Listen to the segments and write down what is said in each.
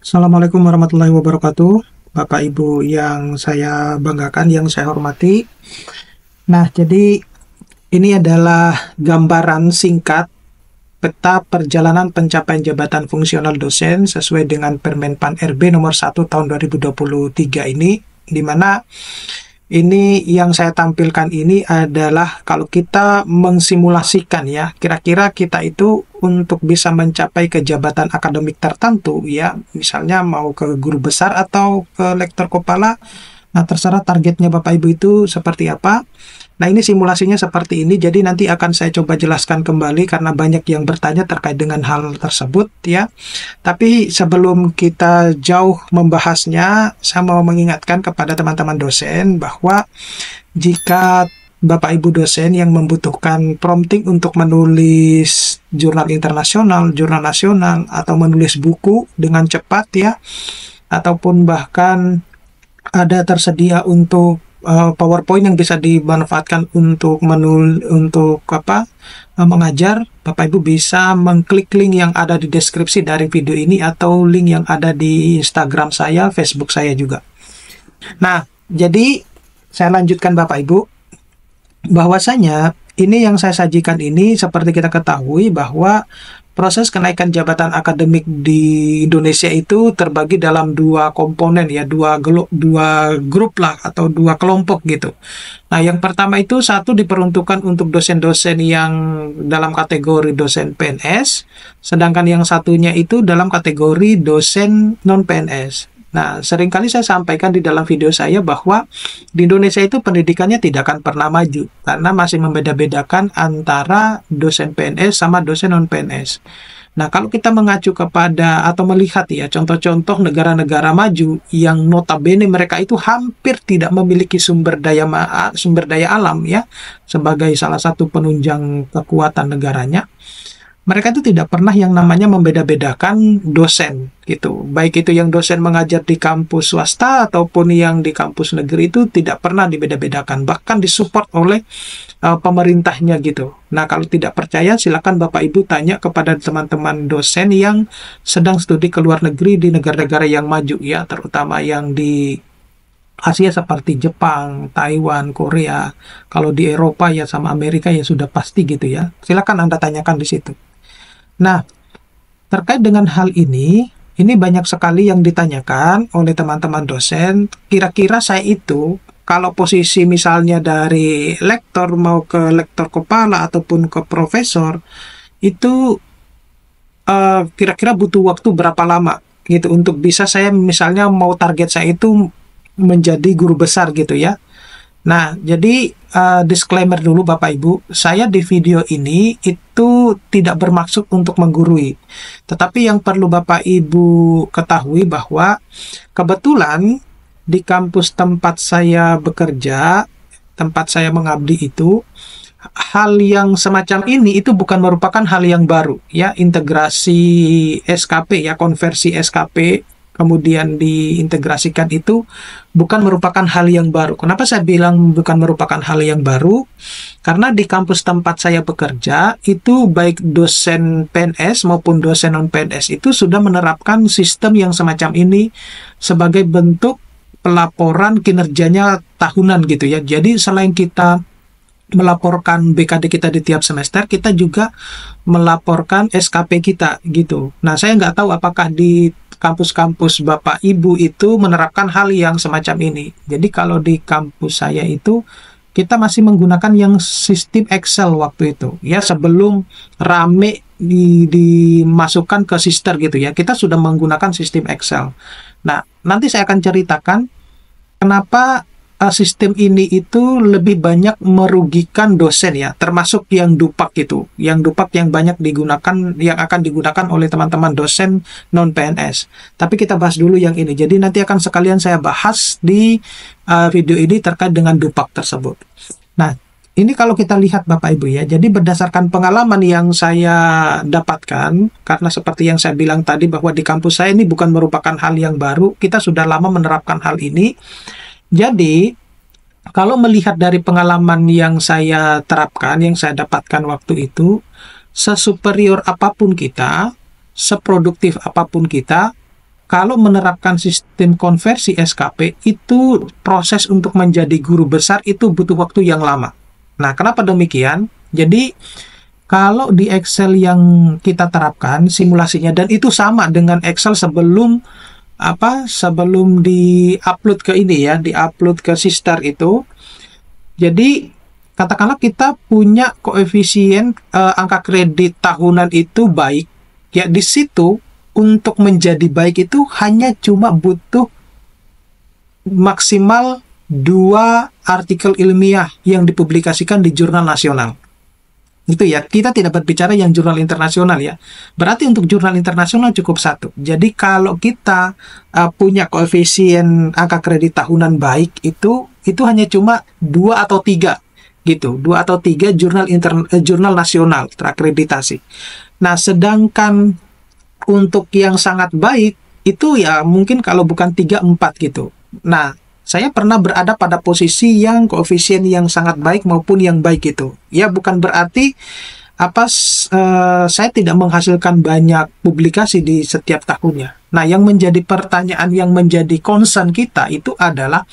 Assalamualaikum warahmatullahi wabarakatuh, Bapak Ibu yang saya banggakan, yang saya hormati. Nah, jadi ini adalah gambaran singkat peta perjalanan pencapaian jabatan fungsional dosen sesuai dengan Permen Pan RB nomor 1 tahun 2023 ini, di mana ini yang saya tampilkan ini adalah kalau kita mengsimulasikan ya, kira-kira kita itu untuk bisa mencapai ke jabatan akademik tertentu ya, misalnya mau ke guru besar atau ke lektor kepala. Nah, terserah targetnya Bapak Ibu itu seperti apa. Nah, ini simulasinya seperti ini. Jadi nanti akan saya coba jelaskan kembali karena banyak yang bertanya terkait dengan hal tersebut ya. Tapi sebelum kita jauh membahasnya, saya mau mengingatkan kepada teman-teman dosen bahwa jika Bapak Ibu dosen yang membutuhkan prompting untuk menulis jurnal internasional, jurnal nasional, atau menulis buku dengan cepat ya, ataupun bahkan ada tersedia untuk PowerPoint yang bisa dimanfaatkan untuk mengajar, Bapak Ibu bisa mengklik link yang ada di deskripsi dari video ini atau link yang ada di Instagram saya, Facebook saya juga. Nah, jadi saya lanjutkan Bapak Ibu, bahwasanya ini yang saya sajikan ini seperti kita ketahui bahwa proses kenaikan jabatan akademik di Indonesia itu terbagi dalam dua komponen ya, dua grup lah atau dua kelompok gitu. Nah, yang pertama itu satu diperuntukkan untuk dosen-dosen yang dalam kategori dosen PNS, sedangkan yang satunya itu dalam kategori dosen non-PNS. Nah, seringkali saya sampaikan di dalam video saya bahwa di Indonesia itu pendidikannya tidak akan pernah maju karena masih membeda-bedakan antara dosen PNS sama dosen non-PNS. Nah, kalau kita mengacu kepada atau melihat ya contoh-contoh negara-negara maju yang notabene mereka itu hampir tidak memiliki sumber daya alam ya sebagai salah satu penunjang kekuatan negaranya. Mereka itu tidak pernah yang namanya membeda-bedakan dosen gitu. Baik itu yang dosen mengajar di kampus swasta ataupun yang di kampus negeri itu tidak pernah dibeda-bedakan, bahkan disupport oleh pemerintahnya gitu. Nah, kalau tidak percaya silakan Bapak Ibu tanya kepada teman-teman dosen yang sedang studi ke luar negeri di negara-negara yang maju ya, terutama yang di Asia seperti Jepang, Taiwan, Korea. Kalau di Eropa ya sama Amerika ya sudah pasti gitu ya. Silakan Anda tanyakan di situ. Nah, terkait dengan hal ini banyak sekali yang ditanyakan oleh teman-teman dosen. Kira-kira saya itu, kalau posisi misalnya dari lektor mau ke lektor kepala ataupun ke profesor, itu kira-kira butuh waktu berapa lama gitu untuk bisa saya misalnya mau target saya itu menjadi guru besar gitu ya. Nah, jadi disclaimer dulu Bapak Ibu, saya di video ini itu tidak bermaksud untuk menggurui. Tetapi yang perlu Bapak Ibu ketahui bahwa kebetulan di kampus tempat saya bekerja, tempat saya mengabdi itu, hal yang semacam ini itu bukan merupakan hal yang baru ya, integrasi SKP ya, konversi SKP kemudian diintegrasikan itu bukan merupakan hal yang baru. Kenapa saya bilang bukan merupakan hal yang baru? Karena di kampus tempat saya bekerja, itu baik dosen PNS maupun dosen non-PNS itu sudah menerapkan sistem yang semacam ini sebagai bentuk pelaporan kinerjanya tahunan gitu ya. Jadi selain kita melaporkan BKD kita di tiap semester, kita juga melaporkan SKP kita gitu. Nah, saya nggak tahu apakah di kampus-kampus Bapak Ibu itu menerapkan hal yang semacam ini. Jadi kalau di kampus saya itu kita masih menggunakan yang sistem Excel waktu itu. Ya sebelum rame dimasukkan ke sister gitu ya. Kita sudah menggunakan sistem Excel. Nah, nanti saya akan ceritakan kenapa sistem ini itu lebih banyak merugikan dosen ya, termasuk yang dupak itu, yang dupak yang banyak digunakan, yang akan digunakan oleh teman-teman dosen non-PNS. Tapi kita bahas dulu yang ini. Jadi nanti akan sekalian saya bahas di video ini terkait dengan dupak tersebut. Nah, ini kalau kita lihat Bapak Ibu ya, jadi berdasarkan pengalaman yang saya dapatkan, karena seperti yang saya bilang tadi bahwa di kampus saya ini bukan merupakan hal yang baru, kita sudah lama menerapkan hal ini. Jadi, kalau melihat dari pengalaman yang saya terapkan, yang saya dapatkan waktu itu, sesuperior apapun kita, seproduktif apapun kita, kalau menerapkan sistem konversi SKP itu proses untuk menjadi guru besar itu butuh waktu yang lama. Nah, kenapa demikian? Jadi kalau di Excel yang kita terapkan simulasinya, dan itu sama dengan Excel sebelum sebelum di-upload ke ini ya, di-upload ke Sistar itu. Jadi katakanlah kita punya koefisien angka kredit tahunan itu baik, ya di situ untuk menjadi baik itu hanya cuma butuh maksimal 2 artikel ilmiah yang dipublikasikan di jurnal nasional. Itu ya, kita tidak berbicara yang jurnal internasional ya. Berarti untuk jurnal internasional cukup 1. Jadi kalau kita punya koefisien angka kredit tahunan baik itu hanya cuma 2 atau 3 gitu. 2 atau 3 jurnal nasional terakreditasi. Nah, sedangkan untuk yang sangat baik itu ya mungkin kalau bukan 3-4 gitu. Nah, saya pernah berada pada posisi yang koefisien yang sangat baik maupun yang baik itu. Ya, bukan berarti saya tidak menghasilkan banyak publikasi di setiap tahunnya. Nah, yang menjadi pertanyaan, yang menjadi concern kita itu adalah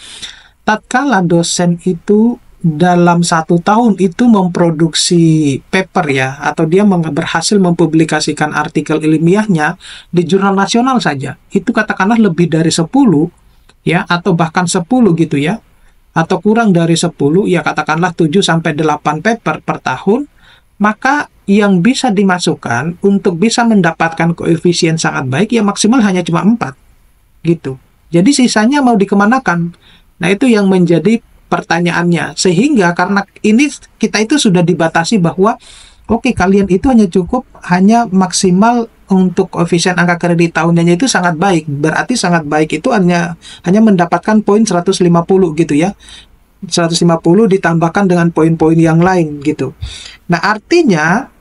tatkala dosen itu dalam 1 tahun itu memproduksi paper ya, atau dia berhasil mempublikasikan artikel ilmiahnya di jurnal nasional saja, itu katakanlah lebih dari 10 ya, atau bahkan 10 gitu ya, atau kurang dari 10 ya, katakanlah 7-8 paper per tahun, maka yang bisa dimasukkan untuk bisa mendapatkan koefisien sangat baik ya maksimal hanya cuma 4 gitu. Jadi sisanya mau dikemanakan? Nah, itu yang menjadi pertanyaannya. Sehingga karena ini kita itu sudah dibatasi bahwa oke, kalian itu hanya maksimal untuk koefisien angka kredit tahunannya itu sangat baik. Berarti sangat baik itu hanya mendapatkan poin 150 gitu ya. 150 ditambahkan dengan poin-poin yang lain gitu. Nah, artinya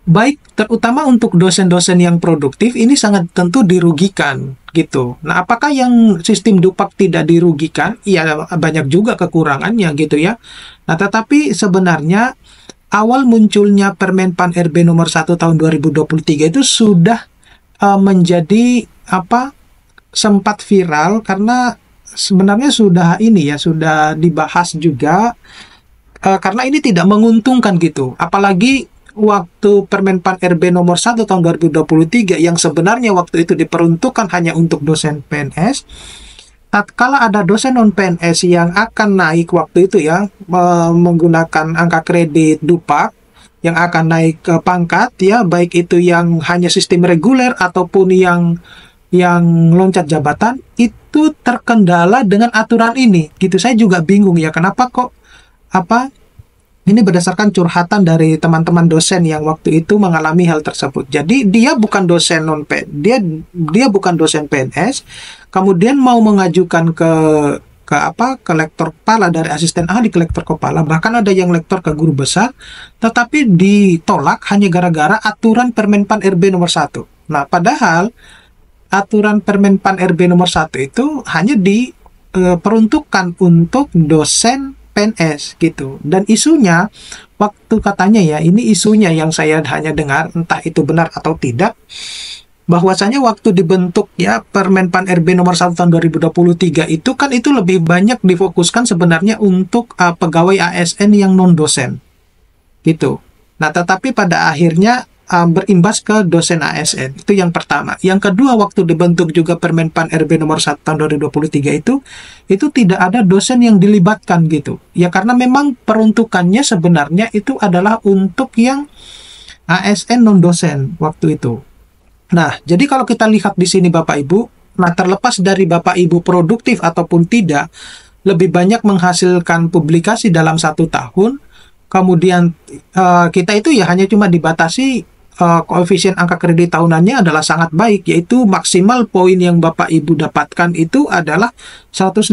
baik terutama untuk dosen-dosen yang produktif ini sangat tentu dirugikan gitu. Nah, apakah yang sistem Dupak tidak dirugikan? Ya, banyak juga kekurangannya gitu ya. Nah, tetapi sebenarnya awal munculnya Permen Pan RB nomor 1 tahun 2023 itu sudah menjadi sempat viral karena sebenarnya sudah dibahas juga karena ini tidak menguntungkan gitu. Apalagi waktu Permen Pan RB nomor 1 tahun 2023 yang sebenarnya waktu itu diperuntukkan hanya untuk dosen PNS, tatkala ada dosen non-PNS yang akan naik waktu itu ya, menggunakan angka kredit Dupak, yang akan naik ke pangkat ya, baik itu yang hanya sistem reguler ataupun yang loncat jabatan, itu terkendala dengan aturan ini gitu. Saya juga bingung ya, kenapa kok ini berdasarkan curhatan dari teman-teman dosen yang waktu itu mengalami hal tersebut. Jadi dia bukan dosen dia bukan dosen PNS, kemudian mau mengajukan ke lektor kepala, dari asisten ahli ke lektor kepala, bahkan ada yang lektor ke guru besar, tetapi ditolak hanya gara-gara aturan Permen Pan RB nomor 1. Nah, padahal aturan Permen Pan RB nomor 1 itu hanya diperuntukkan untuk dosen PNS gitu. Dan isunya waktu katanya ya, ini isunya yang saya hanya dengar, entah itu benar atau tidak, bahwasanya waktu dibentuk ya Permen Pan RB nomor 1 tahun 2023 itu kan itu lebih banyak difokuskan sebenarnya untuk pegawai ASN yang non dosen gitu. Nah, tetapi pada akhirnya berimbas ke dosen ASN. Itu yang pertama. Yang kedua, waktu dibentuk juga Permen Pan RB nomor 1 tahun 2023 itu tidak ada dosen yang dilibatkan gitu. Ya karena memang peruntukannya sebenarnya itu adalah untuk yang ASN non dosen waktu itu. Nah, jadi kalau kita lihat di sini Bapak Ibu, nah terlepas dari Bapak Ibu produktif ataupun tidak, lebih banyak menghasilkan publikasi dalam 1 tahun, kemudian kita itu ya hanya cuma dibatasi koefisien angka kredit tahunannya adalah sangat baik, yaitu maksimal poin yang Bapak Ibu dapatkan itu adalah 150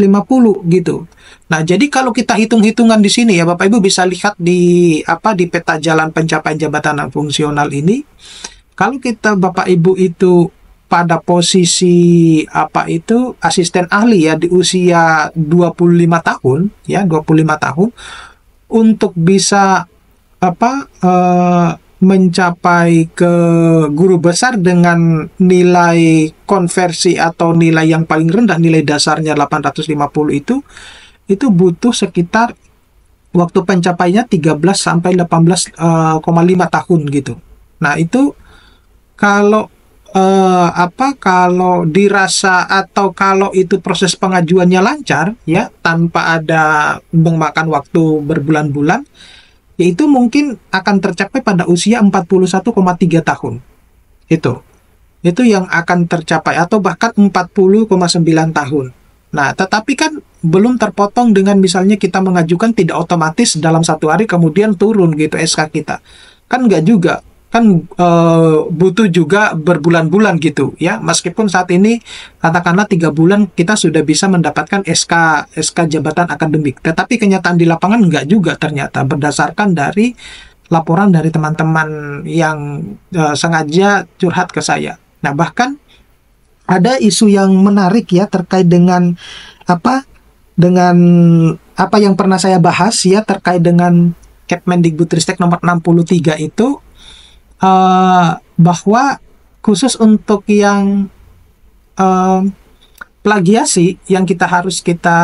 gitu. Nah, jadi kalau kita hitung-hitungan di sini ya Bapak Ibu bisa lihat di peta jalan pencapaian jabatan fungsional ini. Kalau kita Bapak Ibu itu pada posisi asisten ahli ya di usia 25 tahun ya, 25 tahun untuk bisa mencapai ke guru besar dengan nilai konversi atau nilai yang paling rendah, nilai dasarnya 850 itu butuh sekitar waktu pencapaiannya 13 sampai 18,5 tahun gitu. Nah, itu kalau kalau dirasa atau kalau itu proses pengajuannya lancar ya, tanpa ada memakan waktu berbulan-bulan, yaitu mungkin akan tercapai pada usia 41,3 tahun. Itu yang akan tercapai, atau bahkan 40,9 tahun. Nah, tetapi kan belum terpotong dengan misalnya kita mengajukan tidak otomatis dalam 1 hari kemudian turun gitu SK kita. Kan nggak juga. Kan butuh juga berbulan-bulan gitu ya. Meskipun saat ini katakanlah 3 bulan kita sudah bisa mendapatkan SK jabatan akademik. Tetapi kenyataan di lapangan nggak juga ternyata, berdasarkan dari laporan dari teman-teman yang sengaja curhat ke saya. Nah, bahkan ada isu yang menarik ya terkait dengan apa yang pernah saya bahas ya, terkait dengan Kepmendikbudristek nomor 63 itu, bahwa khusus untuk yang plagiasi yang harus kita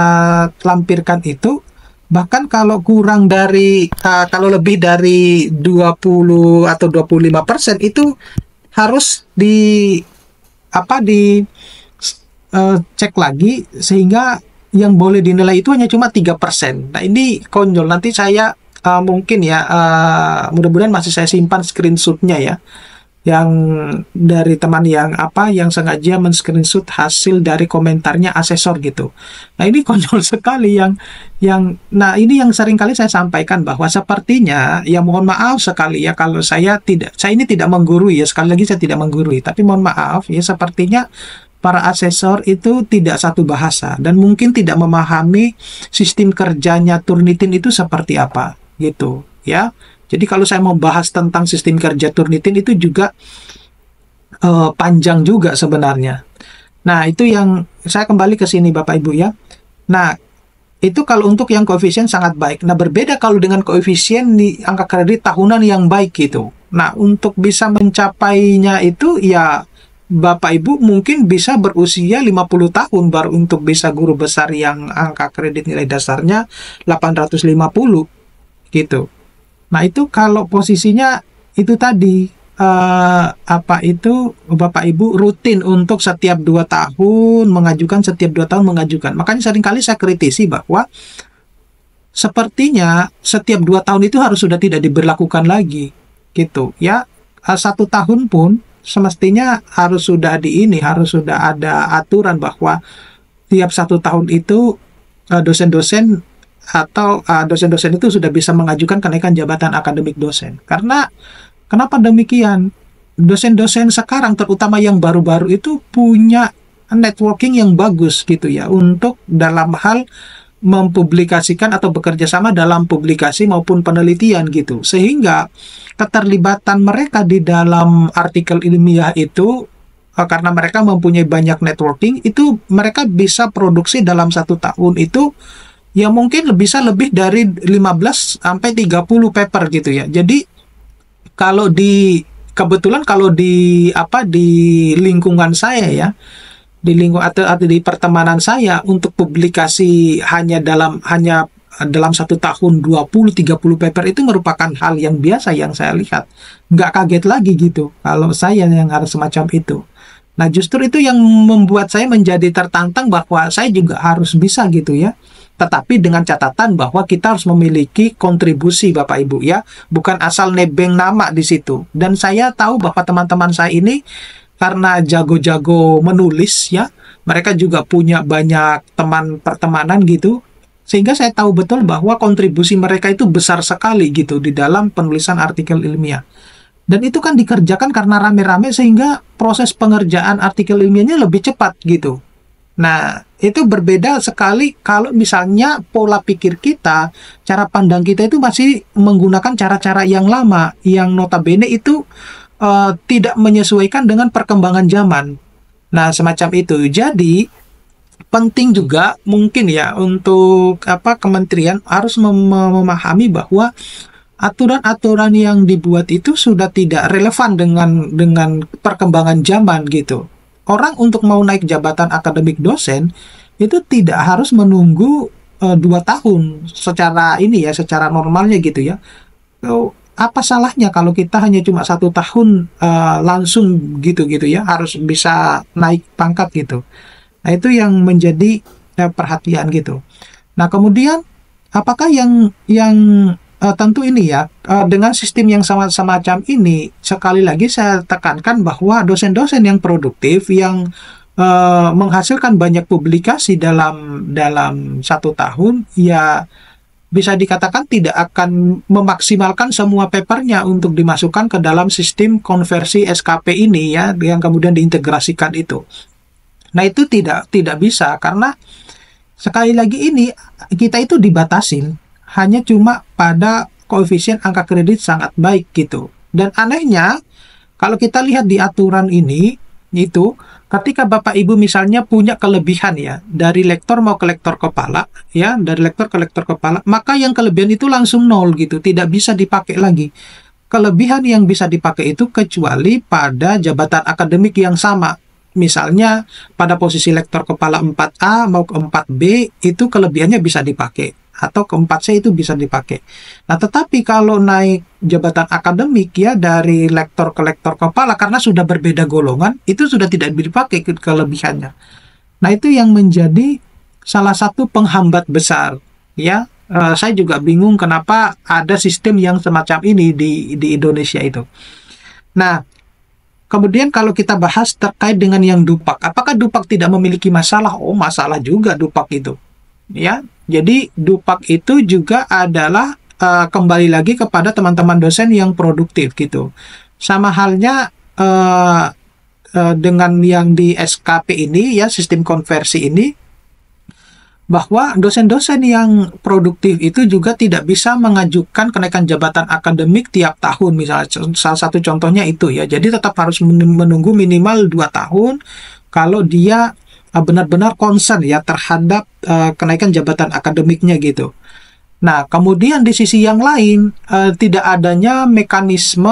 lampirkan itu, bahkan kalau kurang dari kalau lebih dari 20 atau 25% itu harus cek lagi, sehingga yang boleh dinilai itu hanya cuma 3%. Nah, ini konyol. Nanti saya mungkin ya, mudah-mudahan masih saya simpan screenshotnya ya, yang dari teman yang sengaja men-screenshot hasil dari komentarnya asesor gitu. Nah, ini konyol sekali nah ini yang sering kali saya sampaikan, bahwa sepertinya ya, mohon maaf sekali ya kalau saya ini tidak menggurui ya, sekali lagi saya tidak menggurui, tapi mohon maaf ya, sepertinya para asesor itu tidak satu bahasa dan mungkin tidak memahami sistem kerjanya Turnitin itu seperti apa gitu ya. Jadi kalau saya mau bahas tentang sistem kerja Turnitin itu juga panjang juga sebenarnya. Nah, itu yang saya kembali ke sini Bapak Ibu ya. Nah, itu kalau untuk yang koefisien sangat baik. Nah, berbeda kalau dengan koefisien di angka kredit tahunan yang baik gitu. Nah, untuk bisa mencapainya itu ya, Bapak Ibu mungkin bisa berusia 50 tahun baru untuk bisa guru besar yang angka kredit nilai dasarnya 850 gitu. Nah, itu kalau posisinya itu tadi Bapak Ibu rutin untuk setiap 2 tahun mengajukan, Makanya seringkali saya kritisi bahwa sepertinya setiap 2 tahun itu harus sudah tidak diberlakukan lagi gitu ya. 1 tahun pun semestinya harus sudah ada aturan bahwa tiap 1 tahun itu dosen-dosen itu sudah bisa mengajukan kenaikan jabatan akademik dosen. Karena kenapa demikian? Dosen-dosen sekarang, terutama yang baru-baru itu, punya networking yang bagus gitu ya, untuk dalam hal mempublikasikan atau bekerja sama dalam publikasi maupun penelitian gitu, sehingga keterlibatan mereka di dalam artikel ilmiah itu, karena mereka mempunyai banyak networking, itu mereka bisa produksi dalam 1 tahun itu ya mungkin bisa lebih dari 15 sampai 30 paper gitu ya. Jadi kebetulan kalau di lingkungan saya ya, di pertemanan saya, untuk publikasi hanya dalam 1 tahun 20-30 paper itu merupakan hal yang biasa yang saya lihat. Nggak kaget lagi gitu kalau saya yang harus semacam itu. Nah, justru itu yang membuat saya menjadi tertantang bahwa saya juga harus bisa gitu ya. Tetapi dengan catatan bahwa kita harus memiliki kontribusi Bapak Ibu ya, bukan asal nebeng nama di situ. Dan saya tahu bahwa teman-teman saya ini karena jago-jago menulis ya, mereka juga punya banyak teman pertemanan gitu, sehingga saya tahu betul bahwa kontribusi mereka itu besar sekali gitu di dalam penulisan artikel ilmiah. Dan itu kan dikerjakan karena rame-rame, sehingga proses pengerjaan artikel ilmiahnya lebih cepat gitu. Nah, itu berbeda sekali kalau misalnya pola pikir kita, cara pandang kita itu masih menggunakan cara-cara yang lama, yang notabene itu tidak menyesuaikan dengan perkembangan zaman. Nah, semacam itu. Jadi, penting juga mungkin ya untuk kementerian harus memahami bahwa aturan-aturan yang dibuat itu sudah tidak relevan dengan perkembangan zaman gitu. Orang untuk mau naik jabatan akademik dosen itu tidak harus menunggu 2 tahun secara ini ya, secara normalnya gitu ya. Apa salahnya kalau kita hanya cuma 1 tahun langsung gitu ya, harus bisa naik pangkat gitu. Nah, itu yang menjadi perhatian gitu. Nah, kemudian apakah yang tentu ini ya, dengan sistem yang semacam ini, sekali lagi saya tekankan bahwa dosen-dosen yang produktif, yang menghasilkan banyak publikasi dalam 1 tahun, ya bisa dikatakan tidak akan memaksimalkan semua papernya untuk dimasukkan ke dalam sistem konversi SKP ini ya, yang kemudian diintegrasikan itu. Nah, itu tidak bisa, karena sekali lagi ini kita itu dibatasin hanya cuma pada koefisien angka kredit sangat baik gitu. Dan anehnya, kalau kita lihat di aturan ini, itu ketika Bapak Ibu misalnya punya kelebihan ya, dari lektor mau ke lektor kepala, ya, dari lektor ke lektor kepala, maka yang kelebihan itu langsung nol gitu, tidak bisa dipakai lagi. Kelebihan yang bisa dipakai itu kecuali pada jabatan akademik yang sama. Misalnya pada posisi lektor kepala 4A mau ke 4B, itu kelebihannya bisa dipakai, atau ke 4C itu bisa dipakai. Nah, tetapi kalau naik jabatan akademik ya, dari lektor ke lektor kepala, karena sudah berbeda golongan, itu sudah tidak dipakai kelebihannya. Nah, itu yang menjadi salah satu penghambat besar ya. Saya juga bingung kenapa ada sistem yang semacam ini di Indonesia itu. Nah, kemudian kalau kita bahas terkait dengan yang dupak, apakah dupak tidak memiliki masalah? Oh, masalah juga dupak itu. Ya, jadi dupak itu juga adalah kembali lagi kepada teman-teman dosen yang produktif gitu. Sama halnya dengan yang di SKP ini ya, sistem konversi ini, bahwa dosen-dosen yang produktif itu juga tidak bisa mengajukan kenaikan jabatan akademik tiap tahun. Misalnya salah satu contohnya itu ya. Jadi tetap harus menunggu minimal 2 tahun kalau dia benar-benar concern ya terhadap kenaikan jabatan akademiknya gitu. Nah, kemudian di sisi yang lain, tidak adanya mekanisme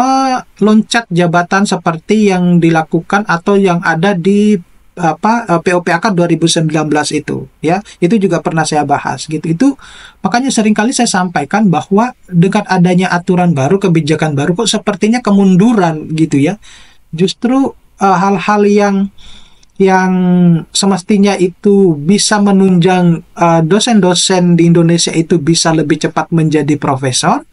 loncat jabatan seperti yang dilakukan atau yang ada di POPAK 2019 itu ya, itu juga pernah saya bahas gitu. Itu makanya seringkali saya sampaikan bahwa dengan adanya aturan baru, kebijakan baru, kok sepertinya kemunduran gitu ya. Justru hal-hal yang semestinya itu bisa menunjang dosen-dosen di Indonesia itu bisa lebih cepat menjadi profesor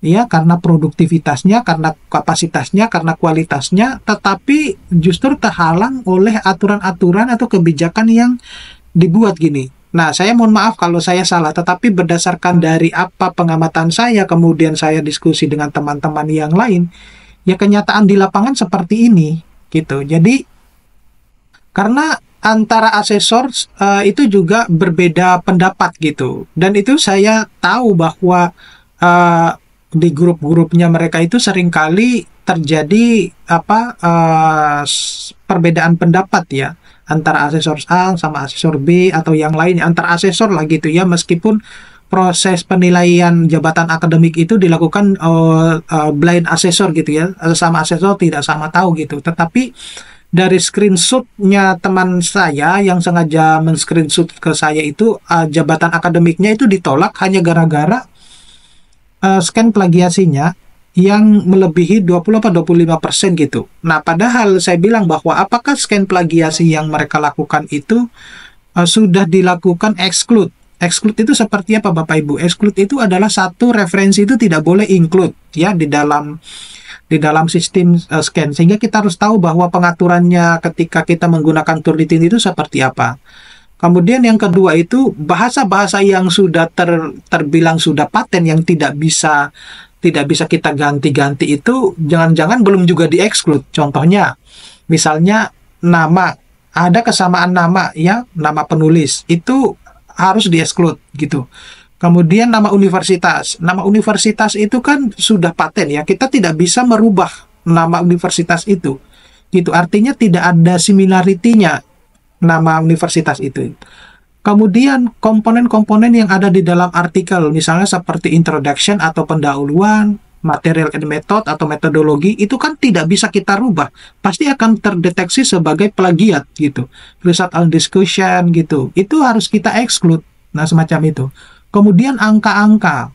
ya, karena produktivitasnya, karena kapasitasnya, karena kualitasnya, tetapi justru terhalang oleh aturan-aturan atau kebijakan yang dibuat gini. Nah, saya mohon maaf kalau saya salah, tetapi berdasarkan dari apa pengamatan saya, kemudian saya diskusi dengan teman-teman yang lain, ya kenyataan di lapangan seperti ini gitu. Jadi karena antara asesor itu juga berbeda pendapat gitu, dan itu saya tahu bahwa di grup-grupnya mereka itu seringkali terjadi perbedaan pendapat ya, antara asesor A sama asesor B atau yang lain, antara asesor lah gitu ya, meskipun proses penilaian jabatan akademik itu dilakukan blind asesor gitu ya, sama asesor tidak sama tahu gitu. Tetapi dari screenshotnya teman saya yang sengaja men-screenshot ke saya itu, jabatan akademiknya itu ditolak hanya gara-gara scan plagiasinya yang melebihi 20-25% gitu. Nah, padahal saya bilang bahwa apakah scan plagiasi yang mereka lakukan itu sudah dilakukan exclude. Exclude itu seperti apa Bapak Ibu? Exclude itu adalah satu referensi itu tidak boleh include ya di dalam sistem scan. Sehingga kita harus tahu bahwa pengaturannya ketika kita menggunakan Turnitin itu seperti apa. Kemudian yang kedua itu bahasa-bahasa yang sudah terbilang sudah paten, yang tidak bisa kita ganti-ganti itu jangan-jangan belum juga di-exclude. Contohnya, misalnya nama, ada kesamaan nama ya, nama penulis, itu harus di-exclude gitu. Kemudian nama universitas itu kan sudah paten ya, kita tidak bisa merubah nama universitas itu. Gitu, artinya tidak ada similarity-nya nama universitas itu. Kemudian komponen-komponen yang ada di dalam artikel, misalnya seperti introduction atau pendahuluan, material and method atau metodologi, itu kan tidak bisa kita rubah. Pasti akan terdeteksi sebagai plagiat gitu. Result on discussion gitu. Itu harus kita exclude. Nah, semacam itu. Kemudian angka-angka.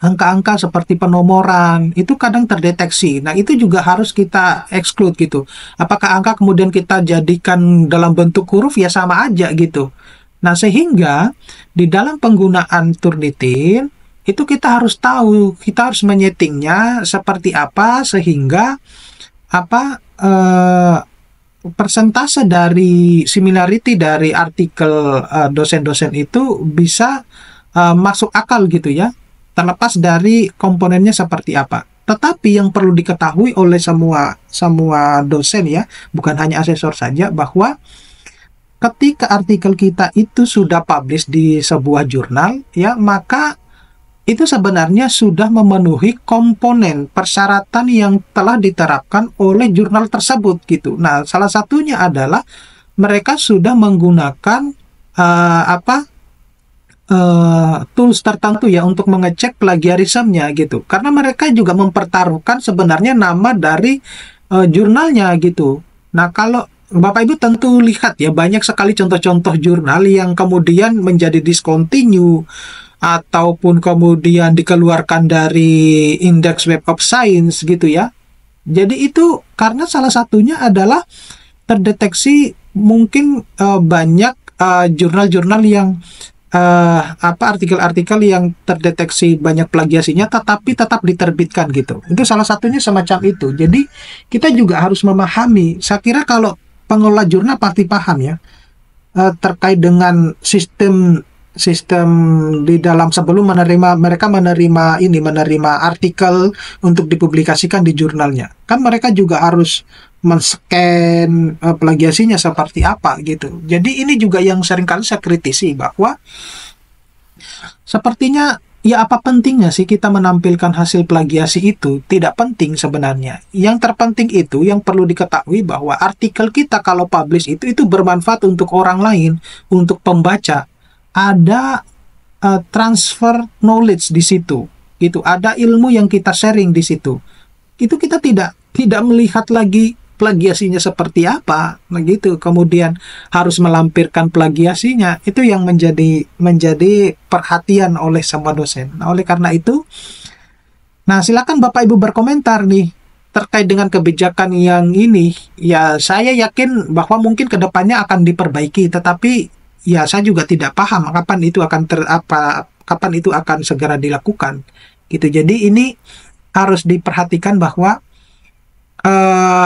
Angka-angka seperti penomoran itu kadang terdeteksi. Nah, itu juga harus kita exclude gitu. Apakah angka kemudian kita jadikan dalam bentuk huruf, ya sama aja gitu. Nah, sehingga di dalam penggunaan Turnitin itu kita harus tahu, kita harus menyetingnya seperti apa sehingga persentase dari similarity dari artikel dosen-dosen itu bisa masuk akal gitu ya, terlepas dari komponennya seperti apa. Tetapi yang perlu diketahui oleh semua dosen ya, bukan hanya asesor saja, bahwa ketika artikel kita itu sudah publish di sebuah jurnal, ya, maka itu sebenarnya sudah memenuhi komponen persyaratan yang telah diterapkan oleh jurnal tersebut gitu. Nah, salah satunya adalah mereka sudah menggunakan tools tertentu ya untuk mengecek plagiarismenya gitu. Karena mereka juga mempertaruhkan sebenarnya nama dari jurnalnya gitu. Nah, kalau Bapak Ibu tentu lihat ya, banyak sekali contoh-contoh jurnal yang kemudian menjadi discontinue ataupun kemudian dikeluarkan dari Index Web of Science gitu ya. Jadi itu karena salah satunya adalah terdeteksi mungkin banyak jurnal-jurnal yang artikel-artikel yang terdeteksi banyak plagiasinya tetapi tetap diterbitkan gitu. Itu salah satunya semacam itu. Jadi kita juga harus memahami. Saya kira kalau pengelola jurnal pasti paham ya terkait dengan sistem di dalam sebelum mereka menerima artikel untuk dipublikasikan di jurnalnya. Kan mereka juga harus men-scan plagiasinya seperti apa gitu. Jadi ini juga yang seringkali saya kritisi bahwa sepertinya ya apa pentingnya sih kita menampilkan hasil plagiasi itu? Tidak penting sebenarnya. Yang terpenting itu yang perlu diketahui bahwa artikel kita kalau publish itu bermanfaat untuk orang lain, untuk pembaca. Ada transfer knowledge di situ. Gitu. Ada ilmu yang kita sharing di situ. Itu kita tidak melihat lagi plagiasinya seperti apa, begitu. Kemudian harus melampirkan plagiasinya, itu yang menjadi perhatian oleh semua dosen. Nah, oleh karena itu, nah silakan Bapak Ibu berkomentar nih terkait dengan kebijakan yang ini. Ya, saya yakin bahwa mungkin kedepannya akan diperbaiki, tetapi ya saya juga tidak paham kapan itu akan segera dilakukan. Gitu. Jadi ini harus diperhatikan bahwa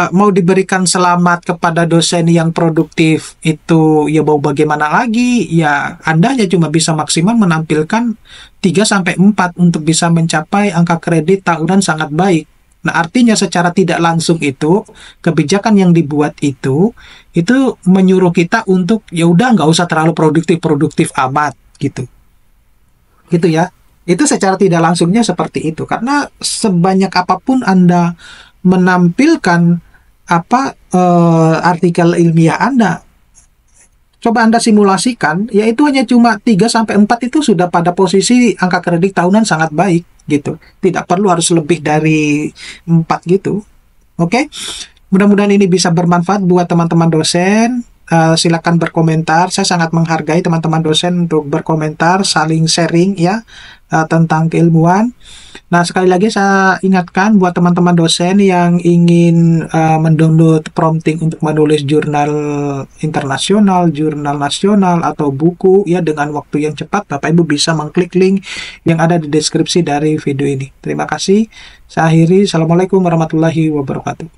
mau diberikan selamat kepada dosen yang produktif itu ya mau bagaimana lagi, ya Anda hanya cuma bisa maksimal menampilkan 3-4 untuk bisa mencapai angka kredit tahunan sangat baik. Nah, artinya secara tidak langsung itu kebijakan yang dibuat itu menyuruh kita untuk ya udah nggak usah terlalu produktif amat gitu ya. Itu secara tidak langsungnya seperti itu, karena sebanyak apapun Anda menampilkan artikel ilmiah Anda, coba Anda simulasikan, yaitu hanya cuma 3-4 itu sudah pada posisi angka kredit tahunan sangat baik gitu. Tidak perlu harus lebih dari 4 gitu. Oke? Mudah-mudahan ini bisa bermanfaat buat teman-teman dosen. Silakan berkomentar. Saya sangat menghargai teman-teman dosen untuk berkomentar, saling sharing ya tentang keilmuan. Nah, sekali lagi saya ingatkan buat teman-teman dosen yang ingin mendownload prompting untuk menulis jurnal internasional, jurnal nasional, atau buku ya dengan waktu yang cepat, Bapak Ibu bisa mengklik link yang ada di deskripsi dari video ini. Terima kasih. Saya akhiri. Assalamualaikum warahmatullahi wabarakatuh.